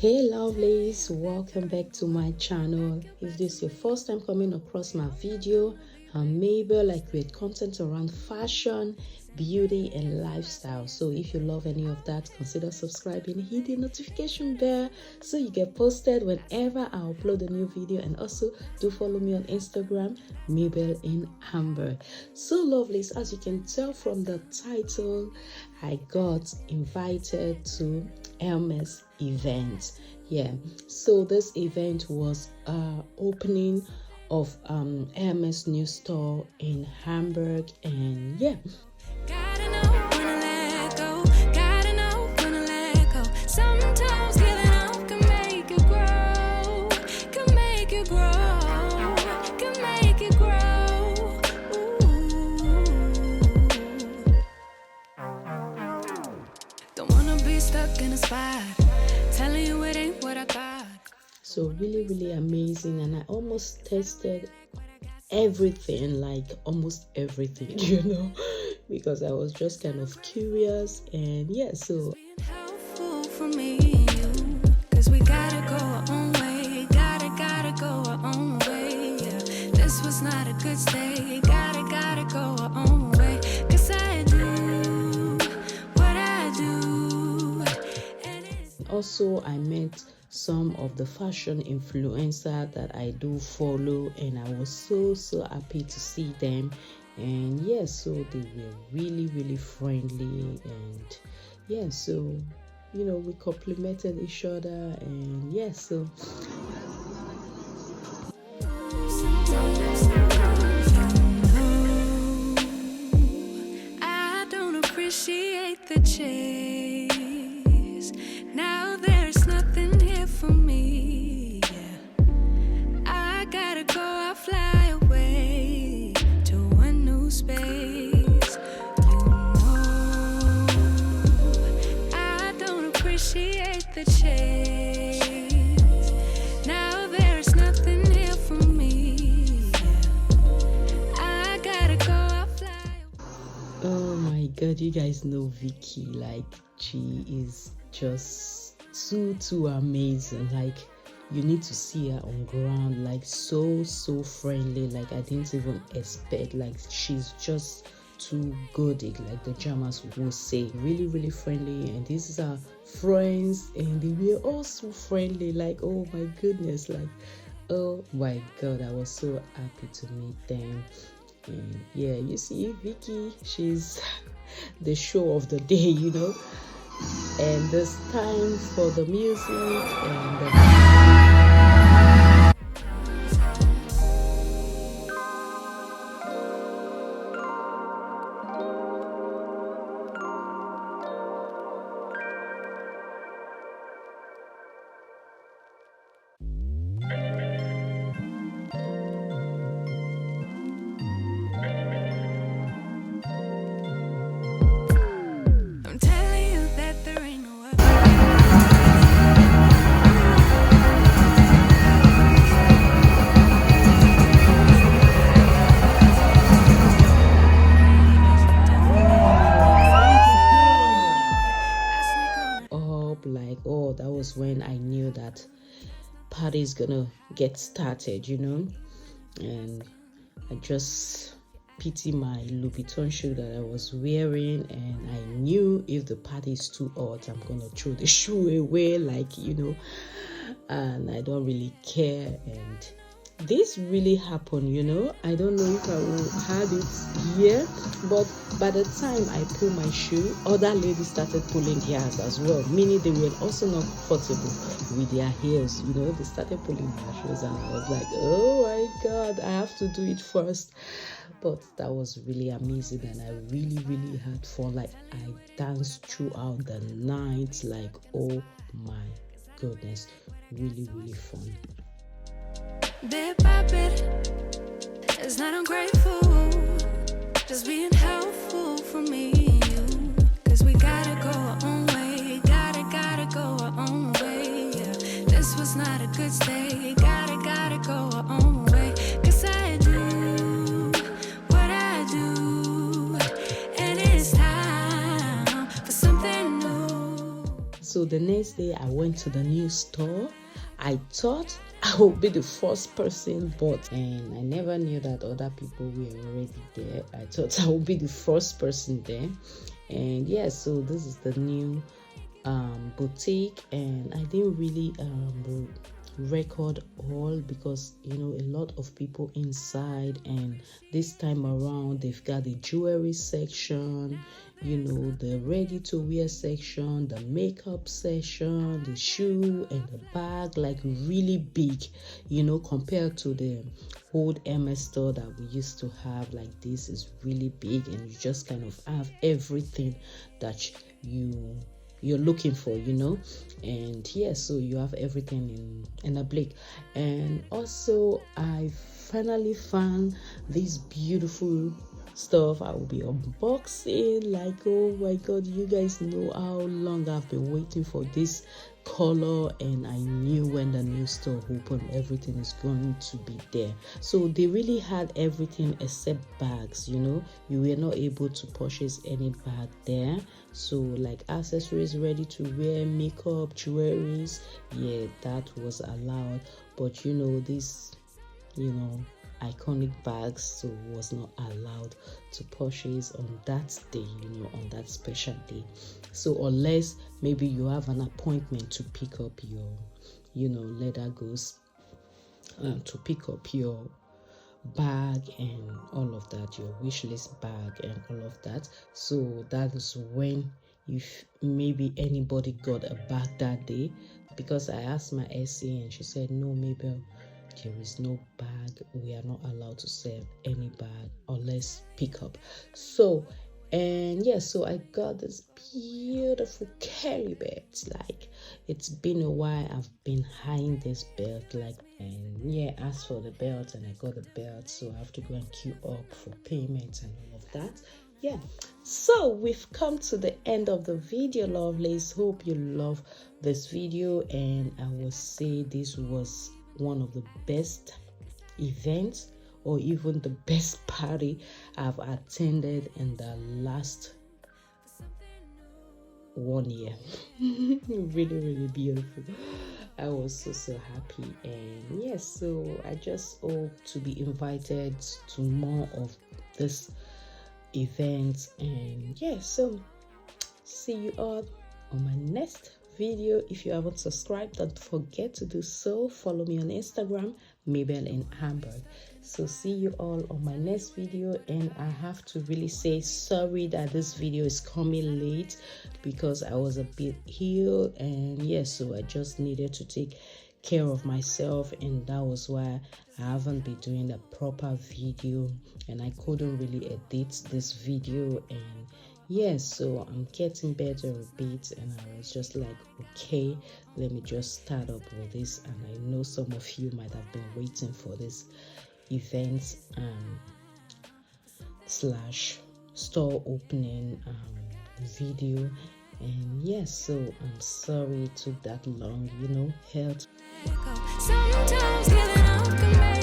Hey lovelies, welcome back to my channel. If this is your first time coming across my video, I'm Mabel. I create content around fashion, beauty and lifestyle. So if you love any of that, consider subscribing, hit the notification bell so you get posted whenever I upload a new video. And also do follow me on Instagram, Mabel in Hamburg. So lovelies, as you can tell from the title, I got invited to Hermes event. So this event was opening of Hermes new store in Hamburg, and sometimes giving up can make you grow, can make you grow, can make you grow. Don't wanna be stuck in a spot, telling you it ain't what I thought. So really amazing, and I almost tested everything, like almost everything, because I was just kind of curious. And so helpful for me and you, cause we gotta go our own way, gotta go our own way. This was not a good stay, gotta go our own way, cause I do what I do. Also, I met some of the fashion influencers that I do follow, and I was so happy to see them. And so they were really friendly, and so we complimented each other, and so I don't appreciate the chase. Now there's nothing here for me. I gotta go, I'll fly away to a new space. I don't appreciate the chase. Now there's nothing here for me. I gotta go, I'll fly away. Oh my god, you guys know Vicky, like she is just too amazing. Like, you need to see her on ground, like so friendly. Like, I didn't even expect, like she's just too good, like the Germans would say. Really friendly, and this is our friends, and they were all so friendly. Like, oh my goodness, like oh my god, I was so happy to meet them. And you see Vicky, she's the show of the day, and this time for the music and that was when I knew that party is gonna get started, and I just pity my Louis Vuitton shoe that I was wearing, and I knew if the party is too hot, I'm gonna throw the shoe away, like, and I don't really care. And this really happened, I don't know if I will have it here, but by the time I pull my shoe, other ladies started pulling theirs as well, meaning they were also not comfortable with their heels. They started pulling their shoes, and I was like, oh my god, I have to do it first. But that was really amazing, and I really had fun. Like, I danced throughout the night, like, oh my goodness, really fun. Bit by bit, it's not ungrateful, just being helpful for me and you, cause we gotta go our own way, gotta go our own way. This was not a good stay, gotta go our own way, cause I do what I do, and it's time for something new. So the next day I went to the new store. I thought I would be the first person, and I never knew that other people were already there. I thought I would be the first person there. And yeah, so this is the new boutique, and I didn't really record all because a lot of people inside, and this time around they've got the jewelry section, the ready to wear section, the makeup section, the shoe and the bag, like really big, compared to the old Hermes store that we used to have. Like, this is really big, and you just kind of have everything that you're looking for, and yeah, so you have everything in a blink. And also I finally found this beautiful stuff I will be unboxing. Like, oh my god, you guys know how long I've been waiting for this color, and I knew when the new store opened everything is going to be there. So they really had everything except bags. You were not able to purchase any bag there. So like accessories, ready to wear, makeup, jewelries, yeah, that was allowed. But this iconic bags, so was not allowed to purchase on that day, on that special day. So unless maybe you have an appointment to pick up your leather goods, to pick up your bag and all of that, your wish list bag and all of that. So that is when, if maybe anybody got a bag that day, because I asked my SC and she said, no, Mabel, there is no bag. We are not allowed to sell any bag unless pick up. So, and yeah, so I got this beautiful carry belt. Like, it's been a while I've been eyeing this belt, like, and yeah, asked for the belt and I got the belt, so I have to go and queue up for payment and all of that. Yeah, so we've come to the end of the video, lovelies. Hope you love this video, and I will say this was one of the best events, or even the best party I've attended in the last 1 year. Really, really beautiful. I was so happy. And yes, so I just hope to be invited to more of this event. And yeah, so see you all on my next video. If you haven't subscribed, don't forget to do so. Follow me on Instagram, Mabel in Hamburg. So see you all on my next video. And I have to really say sorry that this video is coming late because I was a bit ill, and yes, so I just needed to take care of myself, and that was why I haven't been doing a proper video, and I couldn't really edit this video. And yes, so I'm getting better a bit, and I was just like, okay, let me just start up with this. And I know some of you might have been waiting for this event slash store opening video. And yes, so I'm sorry it took that long, health. Sometimes giving up can